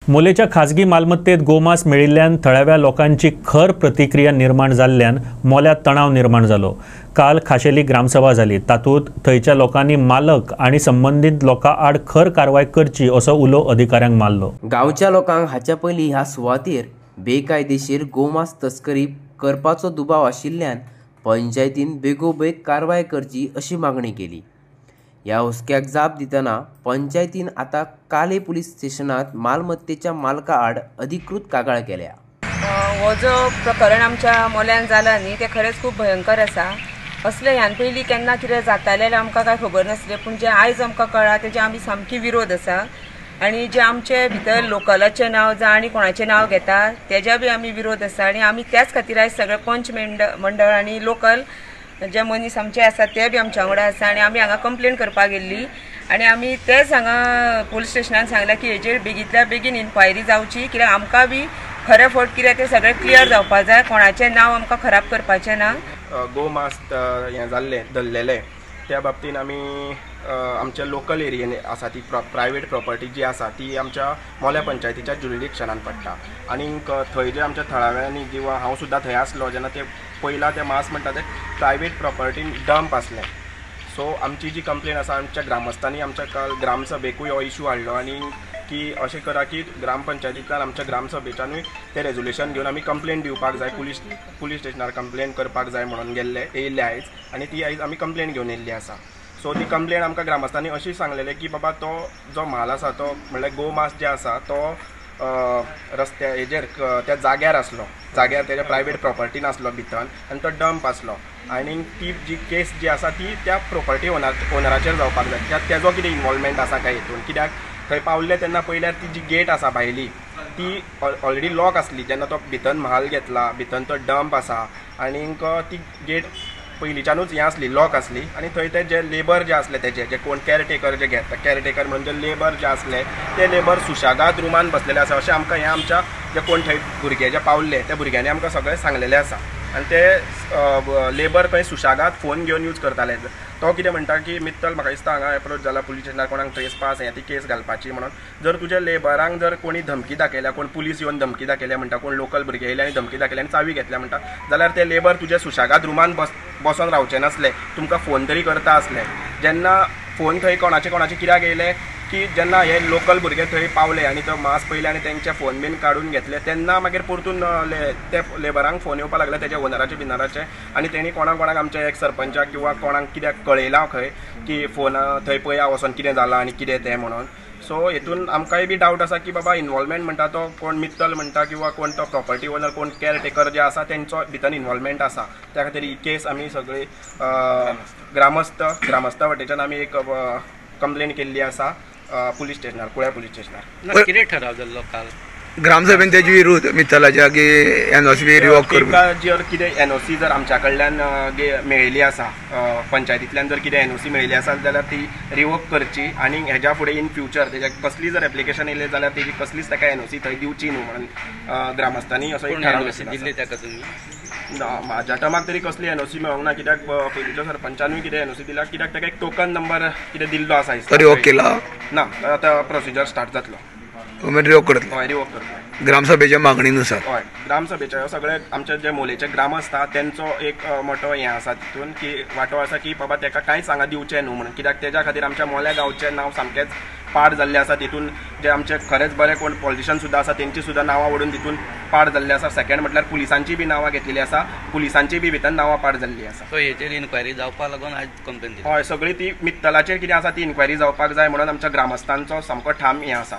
मोलेच्या खाजगी मालमत्तेत गोमांस मेळिल्ल्यान थळाव्या लोकांची खर प्रतिक्रिया निर्माण जाल्ल्यान मोल्यात तणाव निर्माण जालो। काल खाशेली ग्रामसभा जाली। तातूंत थंयच्या लोकांनी मालक आणि संबंधित लोकां आड खर कारवाय करची असो उलो अधिकाऱ्यांक मारलो। गांवच्या लोकांक हाच्या पयलीं ह्या सुवातेर बेकायदेशीर गोमांस तस्करी करपाचो दुबाव आशिल्ल्यान पंचायतीन बेगोबेग कारवाय करची अशी मागणी केली। ह्या हुस्क्याक जाप दितना पंचायतीन आता काले पुलीस स्टेशनात मालमत्तेच्या मालका आड अधिकृत कागाळ केल्या। हो जो प्रकरण आमच्या मोल्यान जाला न्ही ते खरेंच खूब भयंकर आसा। असले ह्यान पयलीं केन्ना कितें जातालें आमकां काय खबर नासलें, पूण जे आयज आमकां कळ्ळा तेजे आमी सामकी विरोध आसा। आणि जे आमचे भितर लोकलाचे नाव जावं आनी कोणाचें नाव घेता तेज्या बी आमी विरोध आसा। आणि आमी त्याच खातीर आयज सगळे पंच मंडळ आणि लोकल जे मनीस आमचे आसा ते बी आमच्या वांगडा आसा आणि आमी हांगा कंप्लेन करपाक गेल्ली। आणि आमी तेच हांगा पुलीस स्टेशनान सांगला की हेजेर बेगींतल्या बेगीन इन्क्वायरी जावची, कित्याक आमकां बी खरें फट कितें तें सगळें क्लियर जावपाक जाय, कोणाचें नाव आमकां खराब करपाचें ना। गोमांस हें जाल्लें धरलेलें त्या बाबतीन आमी आमच्या लोकल एरियेन आसा ती प्रायवेट प्रॉपर्टी जी आसा ती आमच्या मोल्या पंचायतीच्या जुरिडिक्शनान पडटा। आनीक थंय जे आमच्या थळाव्यांनी किंवा हांव सुद्दां थंय आसलो जेन्ना ते पयला ते मास म्हणटा ते प्रायवेट प्रॉपर्टीन डंप आसलें। सो आमची जी कंप्लेन आसा आमच्या ग्रामस्थांनी आमच्या काल ग्रामसभेकूय हो इशू हाडलो आणि की अशें करा की ग्रामपंचायतींतल्यान आमच्या ग्रामसभेच्यानूय ते रेजोल्युशन घेवन आमी कंप्लेन दिवपाक जाय, पुलीस स्टेशनार कंप्लेन करपाक जाय म्हणून येयल्ले आयज, आणि ती आयज आमी कंप्लेन घेवन येयल्ली आसा। सो ती कंप्लेन आमकां ग्रामस्थांनी अशी सांगलेलें की बाबा तो जो म्हाल आसा तो म्हणल्यार गोमांस जे आसा तो रस्त्या हेजेर त्या जाग्यार आसलो, जाग्यार तेज्या प्रायवेट प्रॉपर्टीन आसलो भितर, आनी तो डंप आसलो। आनी ती जी केस जी आसा ती त्या प्रॉपर्टी ओनराचेर जावपाक जाय, तेजो कितें इन्वॉल्वमेंट आसा काय हितून, कित्याक थंय पावल्ले तेन्ना पयल्यार ती जी गेट आसा भायली ती ऑलरेडी लॉक आसली। जेन्ना तो भितर म्हाल घेतला, भितर तो डंप आसा, आनीक ती गेट पयलींच्यानूच हें आसली, लॉक आसली। आनी थंय ते जे लेबर जे आसले तेजे जे कोण कॅरटेकर जे घेता, कॅरटेकर म्हणून जे लेबर जे आसले ते लेबर सुशागाद रुमान बसलेले आसा अशें आमकां हें आमच्या जे कोण थंय भुरगे जे पावल्ले त्या भुरग्यांनी आमकां सगळें सांगलेलें आसा। आनी ते लेबर खंय सुशागाद फोन घेवन यूज करताले। तो कितें म्हणटा की मित्तल म्हाका दिसता हांगा एप्रोच जाला पुलीस स्टेशनार कोणाक ट्रेसपास हें ती केस घालपाची म्हणून, जर तुज्या लेबरांक जर कोणी धमकी दाखयल्या, कोण पुलीस येवन धमकी दाखयल्या म्हणटा, कोण लोकल भुरगे येयले आनी धमकी दाखयल्या आनी चावी घेतल्या म्हणटा, जाल्यार ते लेबर तुजे सुशागाद रुमान बसोन रावचे नासले, तुमकां फोन तरी करता आसले। जेन्ना फोन थंय कोणाचे कित्याक येयले की जेन्ना हे लोकल भुरगे थंय पावले आनी तो मास पयले आनी तेंचे फोन बीन काडून घेतले, तेन्ना मागीर परतून ते लेबरांक फोन येवपाक लागले तेजे ओनराचे बिनराचे, आनी तेणी कोणाक आमच्या एक सरपंचाक किंवा कोणाक कित्याक कळयलां खंय की फोन थंय पळया वचोन कितें जालां आनी कितें तें म्हणून। सो हेतून आमकांय बी डावट आसा की बाबा इन्वॉल्वमेंट म्हणटा तो कोण मित्तल म्हणटा किंवा कोण तो प्रॉपर्टी ओनर, कोण कॅरटेकर जे आसा तेंचो भितर इन्वॉल्वमेंट आसा। त्या खातीर ही केस आमी सगळी ग्रामस्था वटेच्यान आमी एक कंप्लेन केल्ली आसा पुलीस स्टेशनार, कुळ्या पुलीस स्टेशनार। कितें ठराव जाल्लो काल ग्रामसभेन तेजी विरोध मित्तलाच्या की एनओसी रिवोक करपाक, जर कितें एनओसी जर आमच्या कडल्यान मेळिल्ली आसा, पंचायतींतल्यान जर कितें एनओसी मेळिल्ली आसा जाल्यार ती रिवोक करची, आनी हेज्या फुडें इन फ्युचर तेज्या कसली जर एप्लिकेशन येयलें जाल्यार तेजी कसलीच ताका एनओसी थंय दिवची न्हू म्हणून ग्रामस्थांनी असो एक ठराव दिल्ली ताका तुमी? म्हाज्या टर्माक तरी कसली एनओसी मेळोंक ना, कित्याक पयलींच्या सरपंचानूय कितें एनओसी दिला, कित्याक ताका एक टोकन नंबर कितें दिल्लो आसा रिवोक केला ना, आतां प्रोसिजर स्टार्ट जातलो, रिवोक करतलो। हय रिवोक करतलो ग्रामसभेच्या मागणीनुसार। हय ग्रामसभेच्या सगळे आमचे जे मोलेचे ग्राम आसता तेंचो एक मोठो हें आसा तितून की वांटो आसा की बाबा ताका कांयच हांगा दिवचें न्हू म्हणून, कित्याक तेज्या खातीर आमच्या मोल्या गांवचें नांव सामकेंच पाड जाल्लें आसा। तितून जे आमचे खरेंच बरे कोण पॉलिटिशियन सुद्दां आसा तेंची सुद्दां नांवां वडून तितून पाड जाल्लें आसा। सेकेंड म्हटल्यार पुलिसांची बी नांवां घेतलेलीं आसा, पुलिसांची बी भितर नांवां पाड जाल्लीं आसा। सो हेचेर इन्क्वायरी जावपाक लागून आज कंप्लेन दिली? हय सगळी ती मित्तलाचेर कितें आसा ती इन्क्वायरी जावपाक जाय म्हणून आमच्या ग्रामस्थांचो सामको ठाम हें आसा।